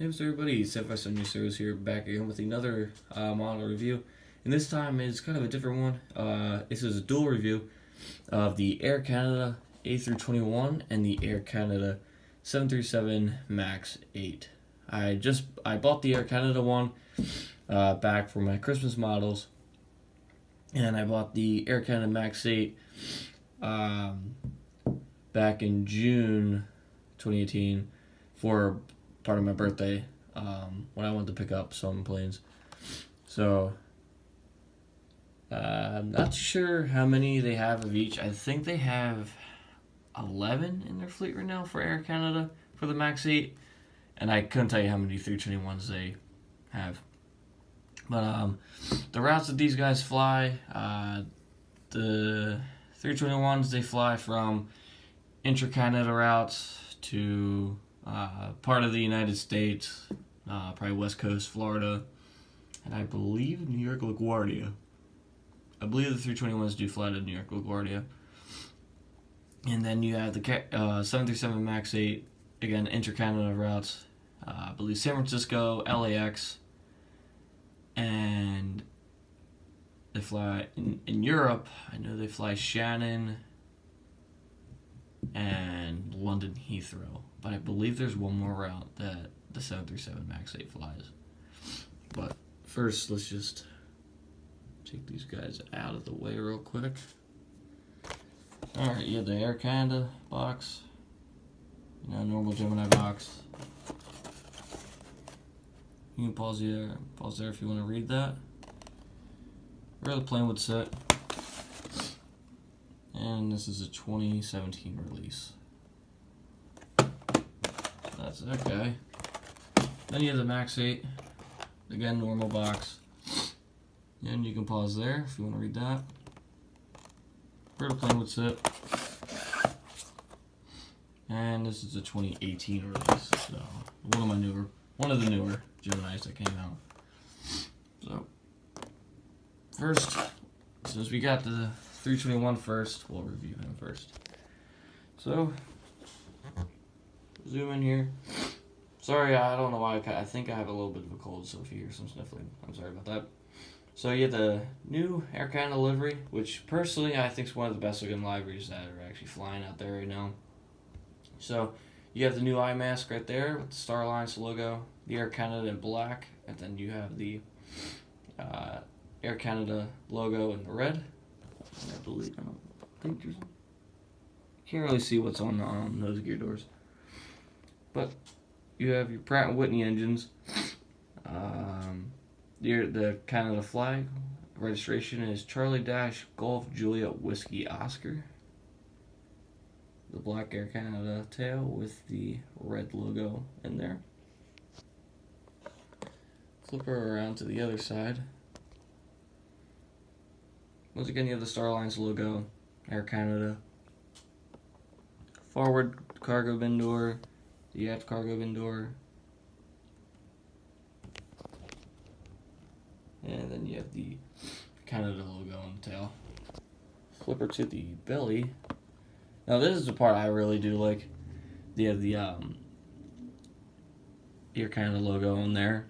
Hey, what's up, everybody? 737-MAX8 here, back again with another model review. And this time is kind of a different one. This is a dual review of the Air Canada A321 and the Air Canada 737 MAX 8. I bought the Air Canada one back for my Christmas models, and I bought the Air Canada MAX 8 back in June 2018 for part of my birthday when I wanted to pick up some planes. So I'm not sure how many they have of each. I think they have 11 in their fleet right now for Air Canada for the MAX 8, and I couldn't tell you how many 321s they have. But the routes that these guys fly, the 321s, they fly from intra-Canada routes to part of the United States, probably West Coast, Florida, and I believe New York LaGuardia. I believe the 321s do fly to New York LaGuardia. And then you have the 737 MAX 8, again, inter-Canada routes. I believe San Francisco, LAX, and they fly in Europe. I know they fly Shannon and London Heathrow, but I believe there's one more route that the 737 MAX 8 flies. But first, let's just take these guys out of the way real quick. Alright, you have the Air Canada box, normal Gemini box. You can pause there if you want to read that. Where the plane would sit. And this is a 2017 release. That's okay. Then you have the MAX 8. Again, normal box. And you can pause there if you want to read that. Where the plane would sit. And this is a 2018 release. So one of the newer Geminis that came out. So first, since we got the 321 first, we'll review him first. So, zoom in here. Sorry, I don't know why. I think I have a little bit of a cold, so if you hear some sniffling, I'm sorry about that. So you have the new Air Canada livery, which personally I think is one of the best looking liveries that are actually flying out there right now. So you have the new eye mask right there with the Star Alliance logo, the Air Canada in black, and then you have the Air Canada logo in the red. I think there's, can't really see what's on the nose gear doors, but you have your Pratt & Whitney engines. The Canada flag registration is Charlie Golf Juliet Whiskey Oscar. The black Air Canada tail with the red logo in there. Flip her around to the other side. Once again, you have the Star Alliance logo, Air Canada. Forward cargo bin door, the aft cargo bin door. And then you have the Canada logo on the tail. Flipper to the belly. Now this is the part I really do like. They have the Air Canada logo on there.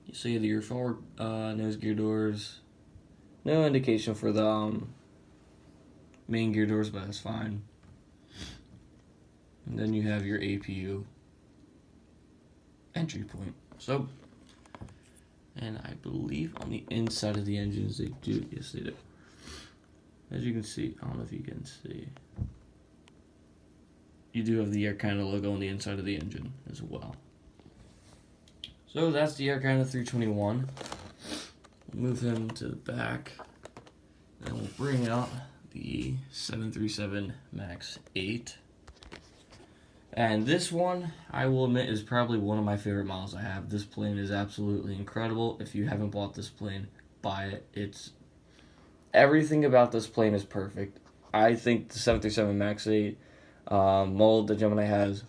You see your forward nose gear doors. No indication for the main gear doors, but that's fine. And then you have your APU entry point. So, and I believe on the inside of the engines they do. Yes, they do. As you can see, I don't know if you can see. You do have the Air Canada logo on the inside of the engine as well. So that's the Air Canada 321. We'll move him to the back. And we'll bring out the 737 MAX 8. And this one, I will admit, is probably one of my favorite models I have. This plane is absolutely incredible. If you haven't bought this plane, buy it. Everything about this plane is perfect. I think the 737 MAX 8 mold that Gemini has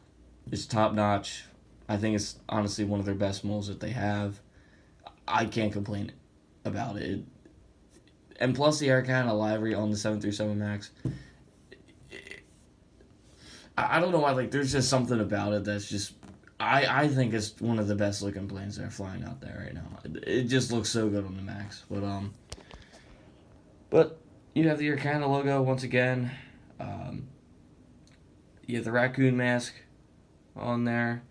is top notch. I think it's honestly one of their best molds that they have. I can't complain about it. And plus the Air Canada livery on the 737 MAX. I don't know why, there's just something about it that's just I think it's one of the best looking planes that are flying out there right now. It just looks so good on the Max. But you have the Air Canada logo once again. You have the raccoon mask on there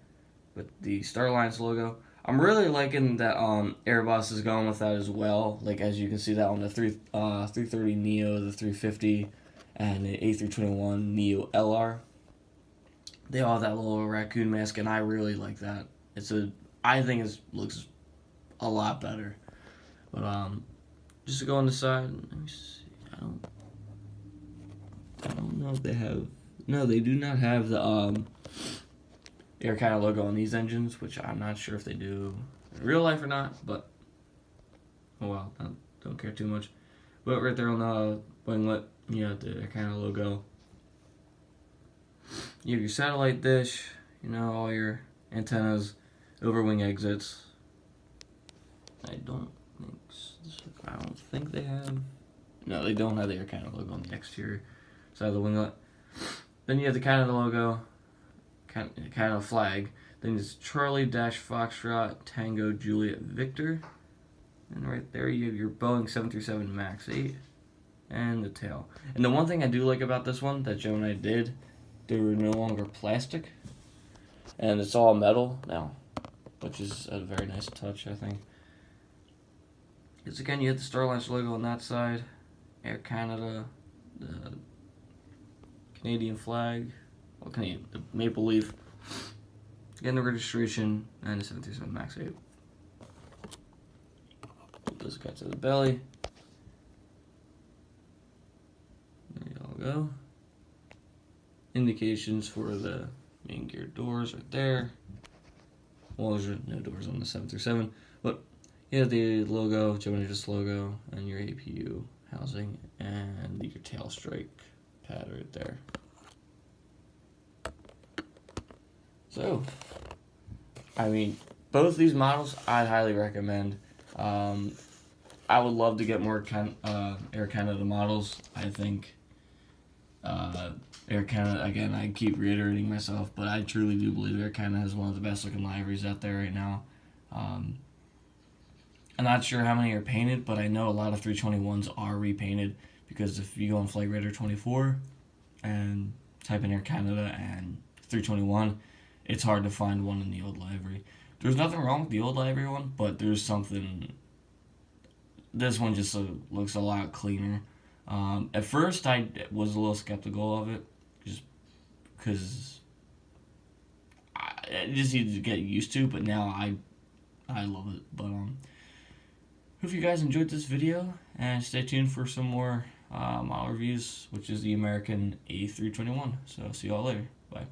with the Star Alliance logo. I'm really liking that Airbus is going with that as well. Like, as you can see that on the 330 Neo, the 350, and the A321 Neo LR. They all have that little raccoon mask, and I really like that. I think it looks a lot better. But just to go on the side, let me see. I don't know if they have. No, they do not have the Air Canada logo on these engines, which I'm not sure if they do in real life or not. But oh well, I don't care too much. But right there on the winglet, you have the Air Canada logo. You have your satellite dish, all your antennas, overwing exits. I don't think they have. No, they don't have the Air Canada logo on the exterior side of the winglet. Then you have the Canada logo, Canada flag. Then it's Charlie-Foxtrot Tango Juliet Victor. And right there you have your Boeing 737 MAX 8 and the tail. And the one thing I do like about this one that Gemini did, they were no longer plastic. And it's all metal now, which is a very nice touch, I think. Because again, you have the Star Alliance logo on that side, Air Canada, the Canadian flag, the maple leaf, again the registration, and the 737 MAX 8. Put this guy to the belly. There you all go. Indications for the main gear doors right there. Well, there's no doors on the 737, but you have the logo, Gemini logo, and your APU housing, and your tail strike pad right there. So, I mean, both these models I'd highly recommend. I would love to get more Air Canada models. I think Air Canada, again, I keep reiterating myself, but I truly do believe Air Canada has one of the best looking liveries out there right now. I'm not sure how many are painted, but I know a lot of 321s are repainted, because if you go on Flight Radar 24 and type in Air Canada and 321, it's hard to find one in the old livery. There's nothing wrong with the old livery one, but there's something. This one just looks a lot cleaner. At first, I was a little skeptical of it, just because I just needed to get used to. But now I love it. But hope you guys enjoyed this video, and stay tuned for some more model reviews, which is the American A321. So see y'all later. Bye.